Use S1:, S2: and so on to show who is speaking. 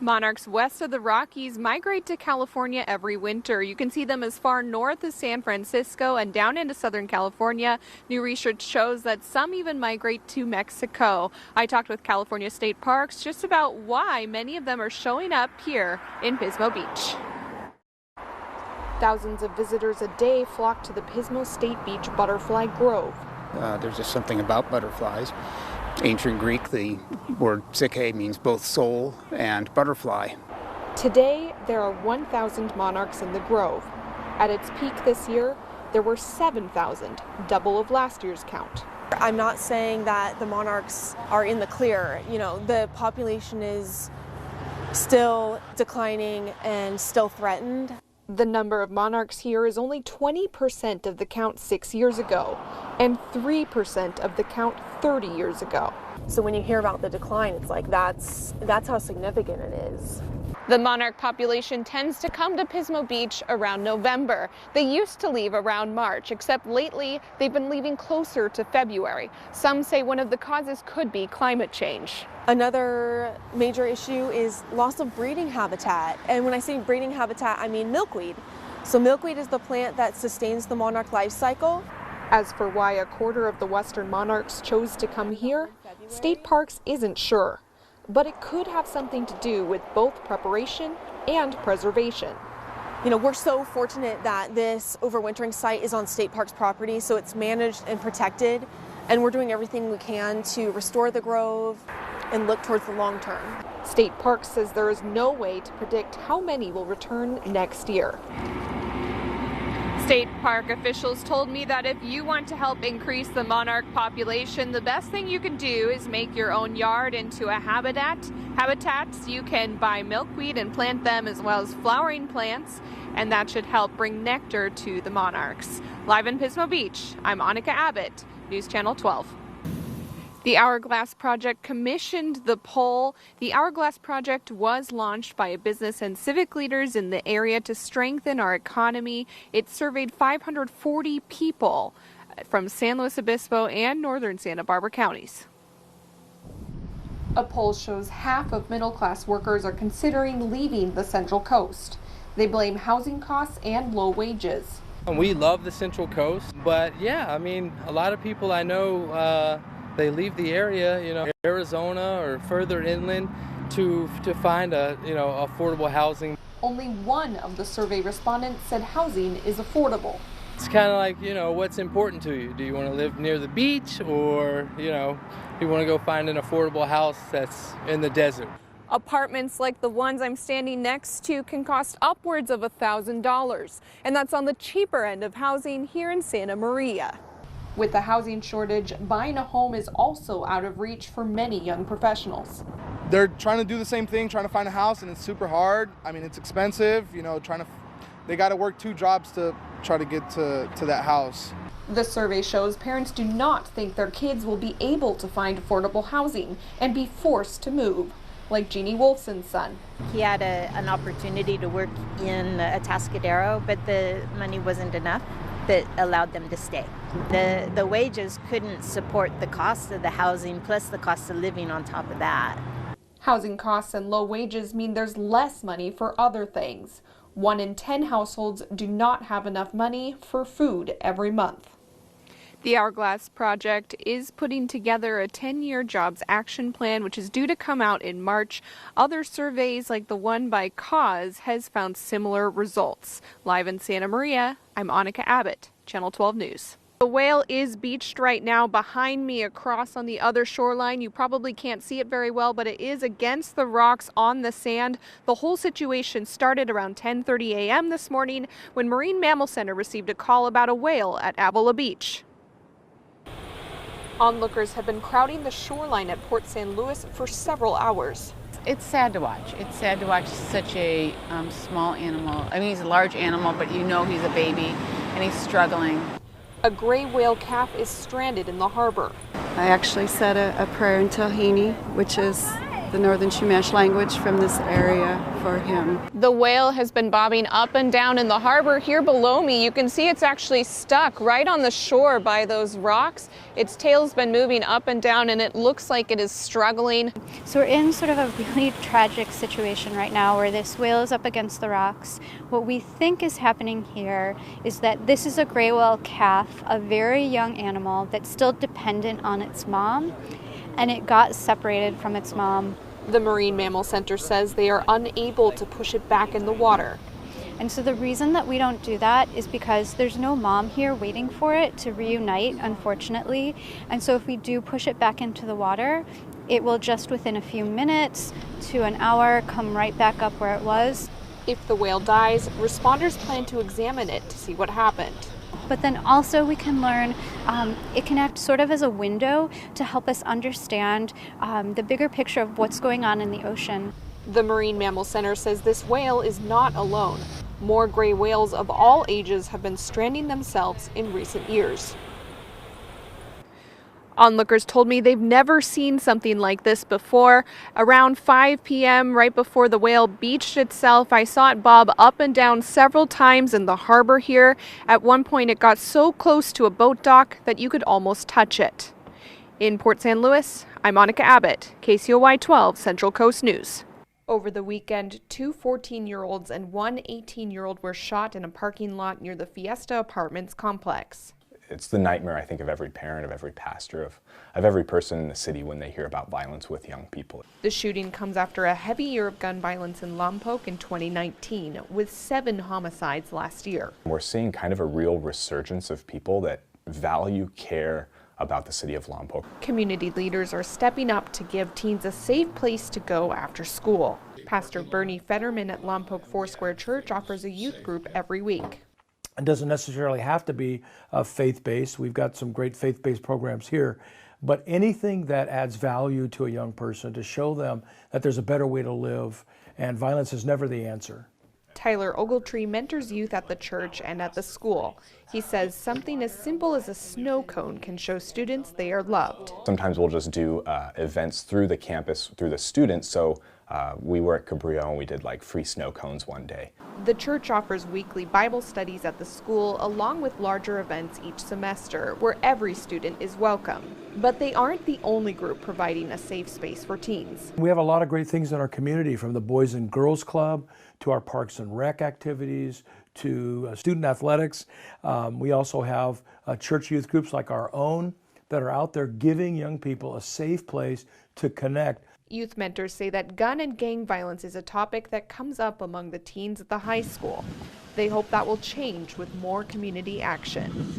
S1: Monarchs west of the Rockies migrate to California every winter. You can see them as far north as San Francisco and down into Southern California. New research shows that some even migrate to Mexico. I talked with California State Parks just about why many of them are showing up here in Pismo Beach. Thousands of visitors a day flock to the Pismo State Beach Butterfly Grove.
S2: There's just something about butterflies. Ancient Greek, the word psyche means both soul and butterfly.
S1: Today, there are 1,000 monarchs in the grove. At its peak this year, there were 7,000, double of last year's count.
S3: I'm not saying that the monarchs are in the clear. You know, the population is still declining and still threatened.
S1: The number of monarchs here is only 20% of the count 6 years ago and 3% of the count 30 years ago.
S3: So when you hear about the decline, it's like that's how significant it is.
S1: The monarch population tends to come to Pismo Beach around November. They used to leave around March, except lately they've been leaving closer to February. Some say one of the causes could be climate change.
S3: Another major issue is loss of breeding habitat. And when I say breeding habitat, I mean milkweed. So milkweed is the plant that sustains the monarch life cycle.
S1: As for why a quarter of the western monarchs chose to come here, State Parks isn't sure. But it could have something to do with both preparation and preservation.
S3: You know, we're so fortunate that this overwintering site is on State Parks property, so it's managed and protected, and we're doing everything we can to restore the grove and look towards the long term.
S1: State Parks says there is no way to predict how many will return next year. State Park officials told me that if you want to help increase the monarch population, the best thing you can do is make your own yard into a habitats. You can buy milkweed and plant them, as well as flowering plants, and that should help bring nectar to the monarchs. Live in Pismo Beach, I'm Annika Abbott, News Channel 12. The Hourglass Project commissioned the poll. The Hourglass Project was launched by business and civic leaders in the area to strengthen our economy. It surveyed 540 people from San Luis Obispo and northern Santa Barbara counties. A poll shows half of middle-class workers are considering leaving the Central Coast. They blame housing costs and low wages.
S4: We love the Central Coast, but yeah, I mean, a lot of people I know, they leave the area, you know, Arizona or further inland to find affordable housing.
S1: Only one of the survey respondents said housing is affordable.
S4: It's kind of like, you know, what's important to you? Do you want to live near the beach, or, you know, you want to go find an affordable house that's in the desert?
S1: Apartments like the ones I'm standing next to can cost upwards of $1,000, and that's on the cheaper end of housing here in Santa Maria. With the housing shortage, buying a home is also out of reach for many young professionals.
S5: They're trying to do the same thing, trying to find a house, and it's super hard. I mean, it's expensive, you know, they got to work 2 jobs to try to get to that house.
S1: The survey shows parents do not think their kids will be able to find affordable housing and be forced to move, like Jeannie Wolfson's son.
S6: He had an opportunity to work in Atascadero, but the money wasn't enough that allowed them to stay. The wages couldn't support the cost of the housing plus the cost of living on top of that.
S1: Housing costs and low wages mean there's less money for other things. 1 in 10 households do not have enough money for food every month. The Hourglass Project is putting together a 10-year jobs action plan, which is due to come out in March. Other surveys, like the one by Cause, has found similar results. Live in Santa Maria, I'm Annika Abbott, Channel 12 News. The whale is beached right now behind me across on the other shoreline. You probably can't see it very well, but it is against the rocks on the sand. The whole situation started around 10:30 a.m. this morning when Marine Mammal Center received a call about a whale at Avila Beach. Onlookers have been crowding the shoreline at Port San Luis for several hours.
S7: It's sad to watch. It's sad to watch such a small animal. I mean, he's a large animal, but you know he's a baby and he's struggling.
S1: A gray whale calf is stranded in the harbor.
S8: I actually said a prayer in Tahini, which is the Northern Chumash language from this area for him.
S1: The whale has been bobbing up and down in the harbor. Here below me, you can see it's actually stuck right on the shore by those rocks. Its tail's been moving up and down, and it looks like it is struggling.
S9: So we're in sort of a really tragic situation right now where this whale is up against the rocks. What we think is happening here is that this is a gray whale calf, a very young animal that's still dependent on its mom, and it got separated from its mom.
S1: The Marine Mammal Center says they are unable to push it back in the water.
S9: And so the reason that we don't do that is because there's no mom here waiting for it to reunite, unfortunately. And so if we do push it back into the water, it will just within a few minutes to an hour come right back up where it was.
S1: If the whale dies, responders plan to examine it to see what happened.
S9: But then also we can learn, it can act sort of as a window to help us understand the bigger picture of what's going on in the ocean.
S1: The Marine Mammal Center says this whale is not alone. More gray whales of all ages have been stranding themselves in recent years. Onlookers told me they've never seen something like this before. Around 5 p.m., right before the whale beached itself, I saw it bob up and down several times in the harbor here. At one point, it got so close to a boat dock that you could almost touch it. In Port San Luis, I'm Monica Abbott, KCOY 12 Central Coast News. Over the weekend, 2 14-year-olds and 1 18-year-old were shot in a parking lot near the Fiesta Apartments complex.
S10: It's the nightmare, I think, of every parent, of every pastor, of every person in the city when they hear about violence with young people.
S1: The shooting comes after a heavy year of gun violence in Lompoc in 2019, with 7 homicides last year.
S10: We're seeing kind of a real resurgence of people that value care about the city of Lompoc.
S1: Community leaders are stepping up to give teens a safe place to go after school. Pastor Bernie Fetterman at Lompoc Foursquare Church offers a youth group every week.
S11: It doesn't necessarily have to be faith-based. We've got some great faith-based programs here. But anything that adds value to a young person to show them that there's a better way to live, and violence is never the answer.
S1: Tyler Ogletree mentors youth at the church and at the school. He says something as simple as a snow cone can show students they are loved.
S10: Sometimes we'll just do events through the campus, through the students. So we were at Cabrillo and we did like free snow cones one day.
S1: The church offers weekly Bible studies at the school along with larger events each semester where every student is welcome. But they aren't the only group providing a safe space for teens.
S11: We have a lot of great things in our community, from the Boys and Girls Club to our Parks and Rec activities to student athletics. We also have church youth groups like our own that are out there giving young people a safe place to connect.
S1: Youth mentors say that gun and gang violence is a topic that comes up among the teens at the high school. They hope that will change with more community action.